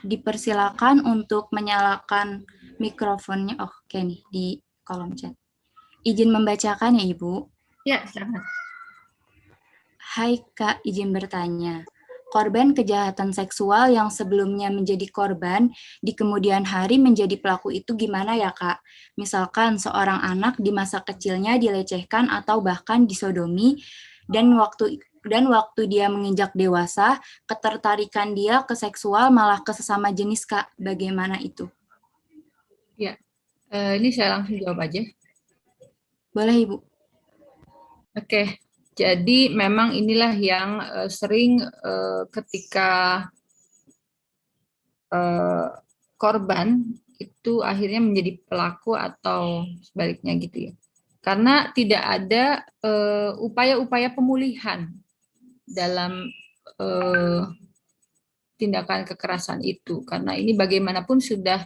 dipersilakan untuk menyalakan mikrofonnya. Oke nih, di kolom chat. Izin membacakan ya, Ibu? Ya, sangat. Hai Kak, izin bertanya. Korban kejahatan seksual yang sebelumnya menjadi korban, di kemudian hari menjadi pelaku itu gimana ya Kak? Misalkan seorang anak di masa kecilnya dilecehkan atau bahkan disodomi, dan waktu dia menginjak dewasa, ketertarikan dia ke seksual malah ke sesama jenis Kak. Bagaimana itu? Ya, ini saya langsung jawab aja. Boleh Ibu. Oke, jadi memang inilah yang sering ketika korban itu akhirnya menjadi pelaku atau sebaliknya gitu ya. Karena tidak ada upaya-upaya pemulihan dalam tindakan kekerasan itu. Karena ini bagaimanapun sudah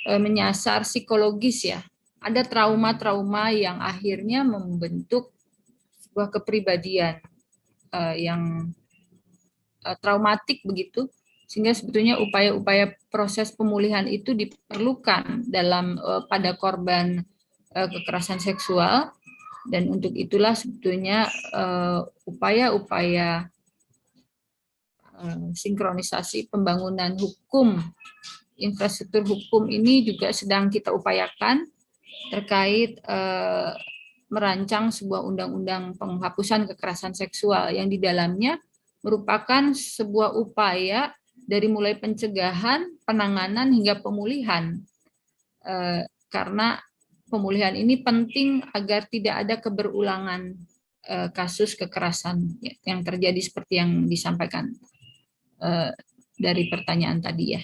menyasar psikologis ya. Ada trauma-trauma yang akhirnya membentuk sebuah kepribadian yang traumatik begitu, sehingga sebetulnya upaya-upaya proses pemulihan itu diperlukan dalam pada korban kekerasan seksual, dan untuk itulah sebetulnya upaya-upaya sinkronisasi pembangunan hukum, infrastruktur hukum ini juga sedang kita upayakan terkait merancang sebuah undang-undang penghapusan kekerasan seksual yang di dalamnya merupakan sebuah upaya dari mulai pencegahan, penanganan hingga pemulihan. Karena pemulihan ini penting agar tidak ada keberulangan kasus kekerasan yang terjadi seperti yang disampaikan dari pertanyaan tadi ya.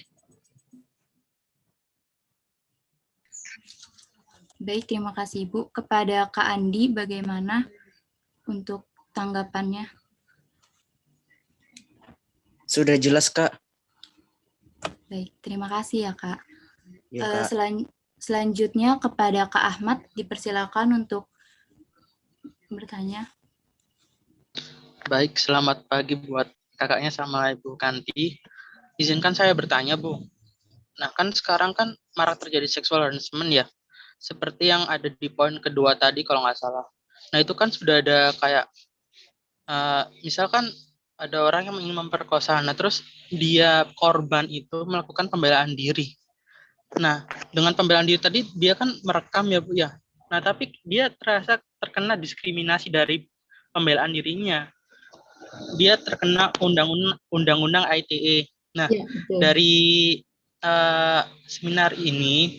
Baik, terima kasih Ibu. Kepada Kak Andi, bagaimana untuk tanggapannya? Sudah jelas, Kak. Baik, terima kasih ya, Kak. Ya, Kak. Selanjutnya kepada Kak Ahmad, dipersilakan untuk bertanya. Baik, selamat pagi buat kakaknya sama Ibu Kanti. Izinkan saya bertanya, Bu. Nah, kan sekarang kan marak terjadi sexual harassment ya, seperti yang ada di poin kedua tadi kalau nggak salah. Nah, itu kan sudah ada kayak, misalkan ada orang yang ingin memperkosa, nah terus dia korban itu melakukan pembelaan diri. Nah, dengan pembelaan diri tadi, dia kan merekam ya, Bu ya. Nah, tapi dia terasa terkena diskriminasi dari pembelaan dirinya. Dia terkena undang-undang ITE. Nah, ya, dari seminar ini,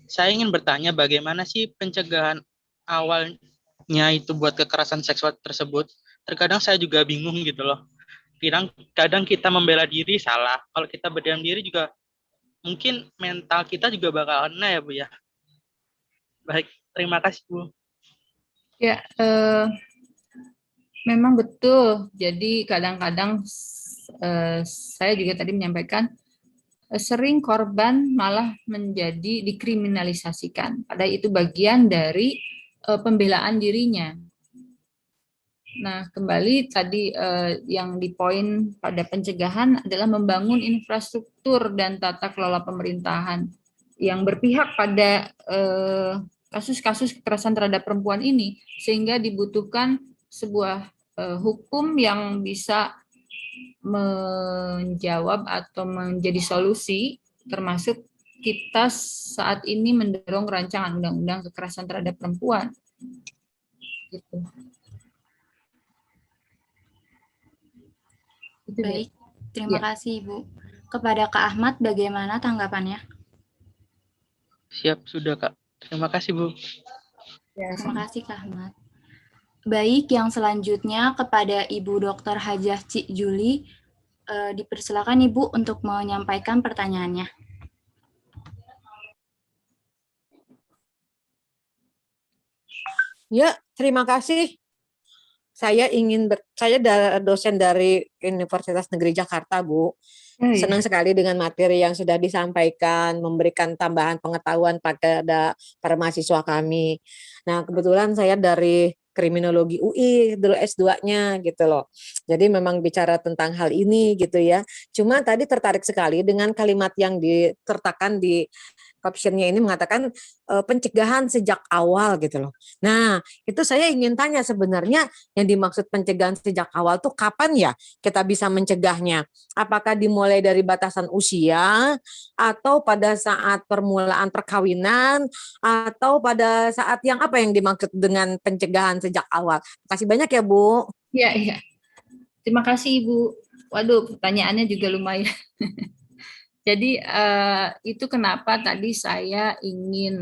saya ingin bertanya bagaimana sih pencegahan awalnya itu buat kekerasan seksual tersebut. Terkadang saya juga bingung gitu loh. Kadang kita membela diri salah. Kalau kita berdiam diri juga mungkin mental kita juga bakal kena ya Bu ya. Baik, terima kasih Bu. Ya, memang betul. Jadi kadang-kadang saya juga tadi menyampaikan sering korban malah menjadi dikriminalisasikan. Padahal itu bagian dari pembelaan dirinya. Nah, kembali tadi yang di poin pada pencegahan adalah membangun infrastruktur dan tata kelola pemerintahan yang berpihak pada kasus-kasus kekerasan terhadap perempuan ini, sehingga dibutuhkan sebuah hukum yang bisa menjawab atau menjadi solusi, termasuk kita saat ini mendorong rancangan undang-undang kekerasan terhadap perempuan. Gitu. Baik, terima kasih Ibu. Kepada Kak Ahmad, bagaimana tanggapannya? Siap, sudah Kak. Terima kasih Bu. Terima kasih Kak Ahmad. Baik, yang selanjutnya kepada Ibu Dr. Hajah Cik Juli, dipersilakan Ibu untuk menyampaikan pertanyaannya. Ya, terima kasih. Saya dosen dari Universitas Negeri Jakarta, Bu. Senang sekali dengan materi yang sudah disampaikan, memberikan tambahan pengetahuan pada para mahasiswa kami. Nah, kebetulan saya dari kriminologi UI dulu S2-nya gitu loh. Jadi memang bicara tentang hal ini gitu ya. Cuma tadi tertarik sekali dengan kalimat yang disertakan di caption-nya ini mengatakan pencegahan sejak awal gitu loh. Nah, itu saya ingin tanya sebenarnya yang dimaksud pencegahan sejak awal tuh kapan ya kita bisa mencegahnya? Apakah dimulai dari batasan usia atau pada saat permulaan perkawinan atau pada saat yang apa yang dimaksud dengan pencegahan sejak awal? Terima kasih banyak ya, Bu. Iya. Terima kasih Ibu. Waduh, pertanyaannya juga lumayan. Jadi itu kenapa tadi saya ingin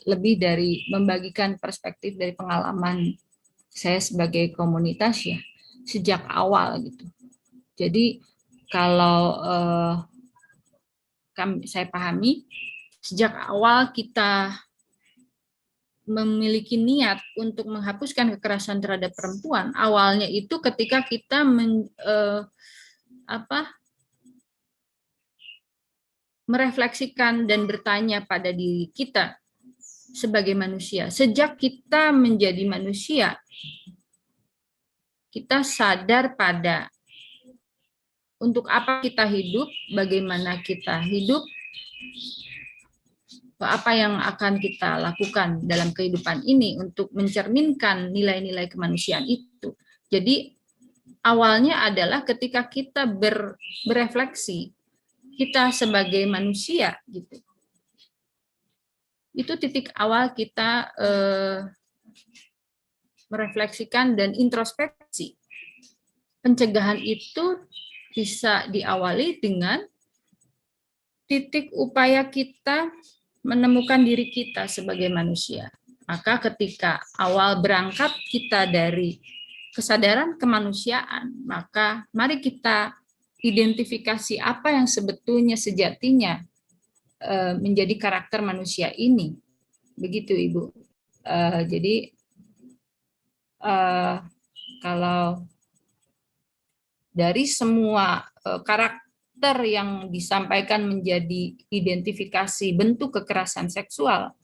lebih dari membagikan perspektif dari pengalaman saya sebagai komunitas ya sejak awal gitu. Jadi kalau saya pahami sejak awal kita memiliki niat untuk menghapuskan kekerasan terhadap perempuan, awalnya itu ketika kita merefleksikan dan bertanya pada diri kita sebagai manusia. Sejak kita menjadi manusia, kita sadar pada untuk apa kita hidup, bagaimana kita hidup, apa yang akan kita lakukan dalam kehidupan ini untuk mencerminkan nilai-nilai kemanusiaan itu. Jadi awalnya adalah ketika kita berefleksi, kita sebagai manusia gitu. Itu titik awal kita merefleksikan dan introspeksi. Pencegahan itu bisa diawali dengan titik upaya kita menemukan diri kita sebagai manusia. Maka ketika awal berangkat kita dari kesadaran kemanusiaan, maka mari kita identifikasi apa yang sebetulnya sejatinya menjadi karakter manusia ini. Begitu Ibu. Jadi kalau dari semua karakter yang disampaikan menjadi identifikasi bentuk kekerasan seksual,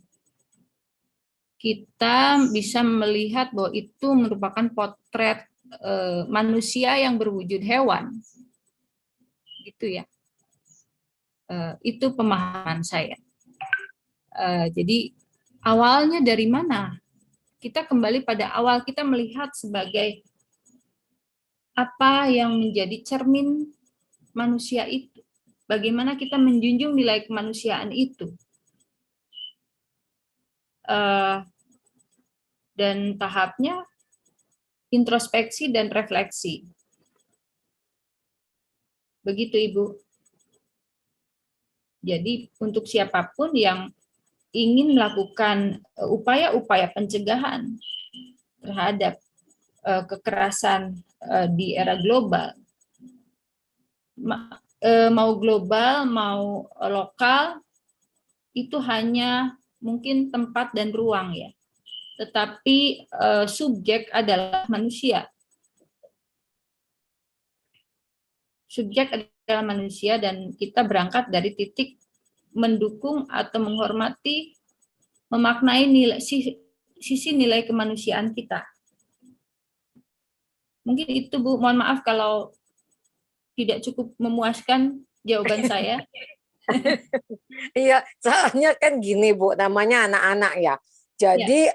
kita bisa melihat bahwa itu merupakan potret manusia yang berwujud hewan. Gitu ya. Itu pemahaman saya. Jadi awalnya dari mana? Kita kembali pada awal, kita melihat sebagai apa yang menjadi cermin manusia itu. Bagaimana kita menjunjung nilai kemanusiaan itu. Dan tahapnya introspeksi dan refleksi. Begitu Ibu. Jadi untuk siapapun yang ingin melakukan upaya-upaya pencegahan terhadap kekerasan di era global, mau global, mau lokal, itu hanya mungkin tempat dan ruang ya. Tetapi subjek adalah manusia. Subjek adalah manusia dan kita berangkat dari titik mendukung atau menghormati, memaknai nilai, sisi nilai kemanusiaan kita. Mungkin itu Bu, mohon maaf kalau tidak cukup memuaskan jawaban saya. Iya, soalnya kan gini Bu, namanya anak-anak ya. Jadi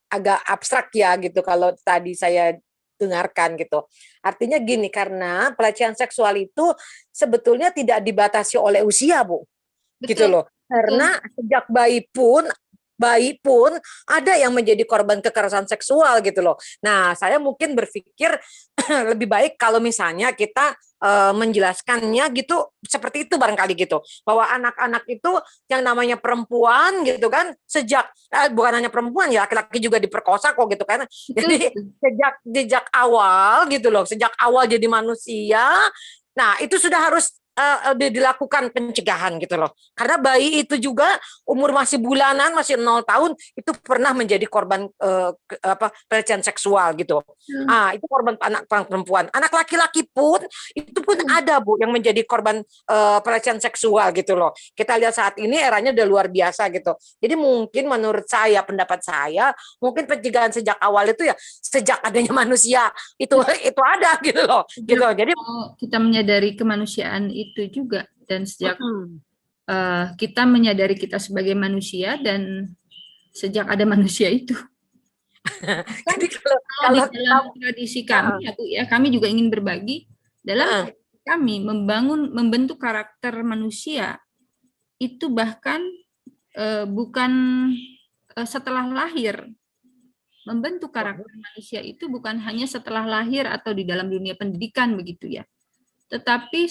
agak abstrak ya gitu kalau tadi saya dengarkan gitu. Artinya gini, karena pelecehan seksual itu sebetulnya tidak dibatasi oleh usia, Bu. gitu loh. Karena sejak bayi pun ada yang menjadi korban kekerasan seksual gitu loh. Nah, saya mungkin berpikir lebih baik kalau misalnya kita menjelaskannya gitu seperti itu barangkali gitu, bahwa anak-anak itu yang namanya perempuan gitu kan, sejak bukan hanya perempuan ya, laki-laki juga diperkosa kok gitu kan. Jadi sejak awal gitu loh, sejak awal jadi manusia, nah itu sudah harus dilakukan pencegahan gitu loh. Karena bayi itu juga umur masih bulanan, masih 0 tahun, itu pernah menjadi korban pelecehan seksual gitu. Itu korban anak perempuan. Anak laki-laki pun itu pun ada Bu yang menjadi korban pelecehan seksual gitu loh. Kita lihat saat ini eranya udah luar biasa gitu. Jadi mungkin menurut saya, pendapat saya, mungkin pencegahan sejak awal itu ya sejak adanya manusia itu ada gitu loh. Gitu. Jadi kita menyadari kemanusiaan itu juga, dan sejak kita menyadari kita sebagai manusia dan sejak ada manusia itu. Jadi kalau di dalam tradisi kami ya Bu ya, kami juga ingin berbagi dalam kami membentuk karakter manusia itu bahkan bukan setelah lahir. Membentuk karakter manusia itu bukan hanya setelah lahir atau di dalam dunia pendidikan begitu ya. Tetapi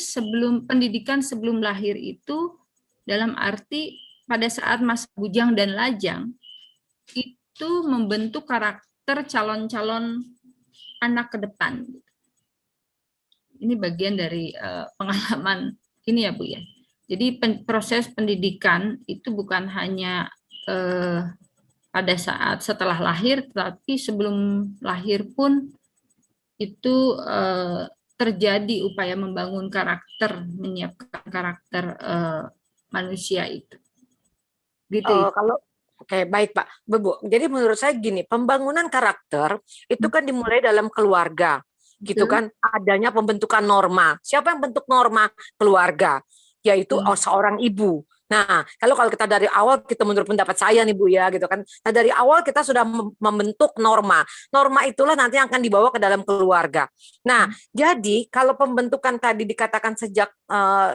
pendidikan sebelum lahir itu dalam arti pada saat masa bujang dan lajang itu membentuk karakter calon-calon anak ke depan. Ini bagian dari pengalaman ini ya Bu ya. Jadi proses pendidikan itu bukan hanya pada saat setelah lahir, tetapi sebelum lahir pun itu terjadi upaya membangun karakter, menyiapkan karakter manusia itu. Gitu. Kalau Oke, baik Pak. Bu, jadi menurut saya gini, pembangunan karakter itu kan dimulai dalam keluarga, gitu kan? Adanya pembentukan norma. Siapa yang bentuk norma? Keluarga, yaitu seorang ibu. Nah, kalau kita dari awal, kita menurut pendapat saya nih Bu ya, gitu kan. Nah, dari awal kita sudah membentuk norma. Norma itulah nanti yang akan dibawa ke dalam keluarga. Nah, jadi kalau pembentukan tadi dikatakan sejak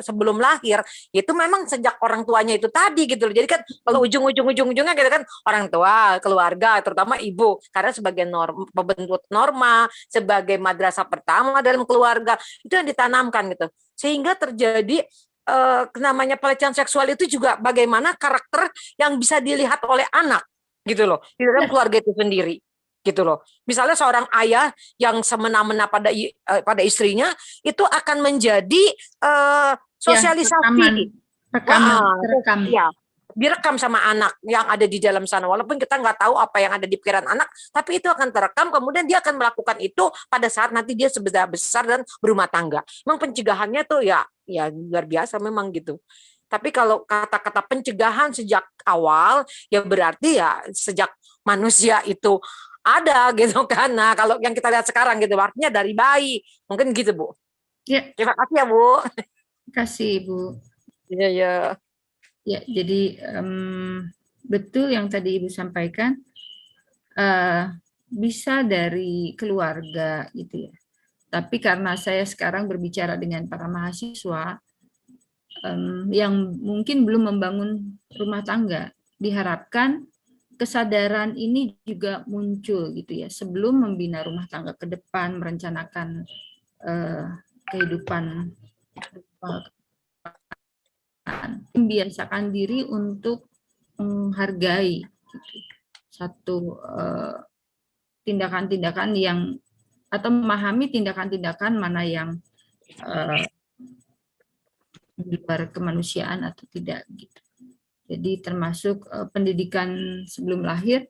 sebelum lahir, itu memang sejak orang tuanya itu tadi gitu loh. Jadi kan kalau ujung-ujungnya gitu kan orang tua, keluarga, terutama ibu, karena sebagai pembentuk norma, sebagai madrasah pertama dalam keluarga, itu yang ditanamkan gitu. Sehingga terjadi namanya pelecehan seksual itu juga bagaimana karakter yang bisa dilihat oleh anak gitu loh di dalam keluarga itu sendiri gitu loh. Misalnya seorang ayah yang semena-mena pada istrinya itu akan menjadi sosialisasi rekam. Ya, direkam sama anak yang ada di dalam sana, walaupun kita nggak tahu apa yang ada di pikiran anak, tapi itu akan terekam, kemudian dia akan melakukan itu pada saat nanti dia sudah besar dan berumah tangga. Memang pencegahannya tuh ya luar biasa memang gitu. Tapi kalau kata-kata pencegahan sejak awal ya berarti ya sejak manusia itu ada gitu kan. Nah, kalau yang kita lihat sekarang gitu artinya dari bayi. Mungkin gitu, Bu. Ya. Terima kasih ya, Bu. Terima kasih, Bu. Iya. Ya, jadi betul yang tadi Ibu sampaikan, bisa dari keluarga gitu ya. Tapi karena saya sekarang berbicara dengan para mahasiswa yang mungkin belum membangun rumah tangga, diharapkan kesadaran ini juga muncul gitu ya sebelum membina rumah tangga ke depan, merencanakan kehidupan, membiasakan diri untuk menghargai gitu, satu tindakan-tindakan yang atau memahami tindakan-tindakan mana yang di luar kemanusiaan atau tidak gitu. Jadi termasuk pendidikan sebelum lahir,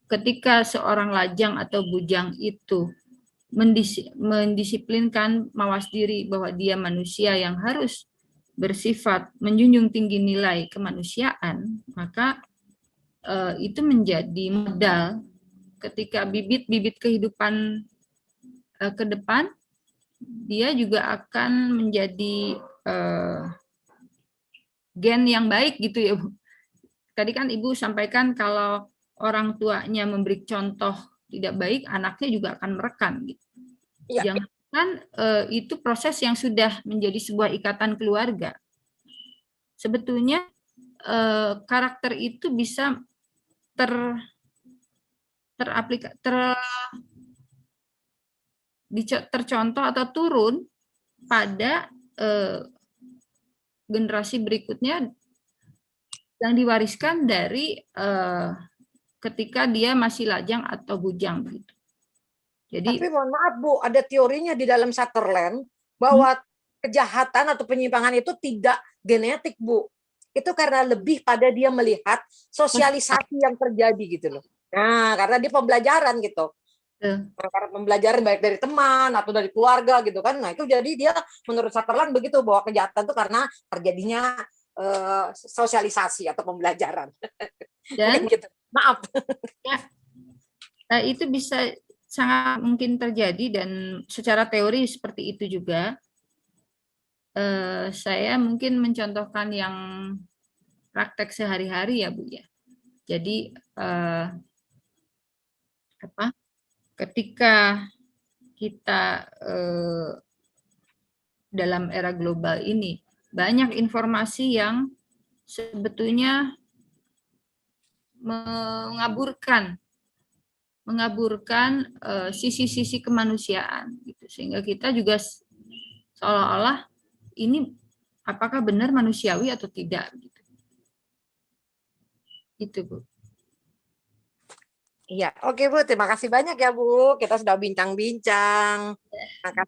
ketika seorang lajang atau bujang itu mendisiplinkan mawas diri bahwa dia manusia yang harus bersifat menjunjung tinggi nilai kemanusiaan, maka itu menjadi modal ketika bibit-bibit kehidupan ke depan, dia juga akan menjadi gen yang baik gitu ya Bu. Tadi kan Ibu sampaikan kalau orang tuanya memberi contoh tidak baik, anaknya juga akan merekam gitu. Ya. Jangan itu proses yang sudah menjadi sebuah ikatan keluarga. Sebetulnya karakter itu bisa tercontoh atau turun pada generasi berikutnya yang diwariskan dari ketika dia masih lajang atau bujang gitu. Jadi, tapi mohon maaf Bu, ada teorinya di dalam Sutherland bahwa kejahatan atau penyimpangan itu tidak genetik Bu. Itu karena lebih pada dia melihat sosialisasi yang terjadi gitu loh. Nah, karena dia pembelajaran gitu. Nah, karena pembelajaran baik dari teman atau dari keluarga gitu kan. Nah, itu jadi dia menurut Sutherland begitu bahwa kejahatan itu karena terjadinya sosialisasi atau pembelajaran. Dan gitu. Maaf. Ya, itu bisa sangat mungkin terjadi dan secara teori seperti itu juga. Saya mungkin mencontohkan yang praktek sehari-hari ya Bu ya. Jadi ketika kita dalam era global ini banyak informasi yang sebetulnya mengaburkan sisi-sisi kemanusiaan gitu. Sehingga kita juga seolah-olah ini apakah benar manusiawi atau tidak gitu. Itu Bu. Iya, oke Bu, terima kasih banyak ya Bu. Kita sudah bincang-bincang. Terima kasih.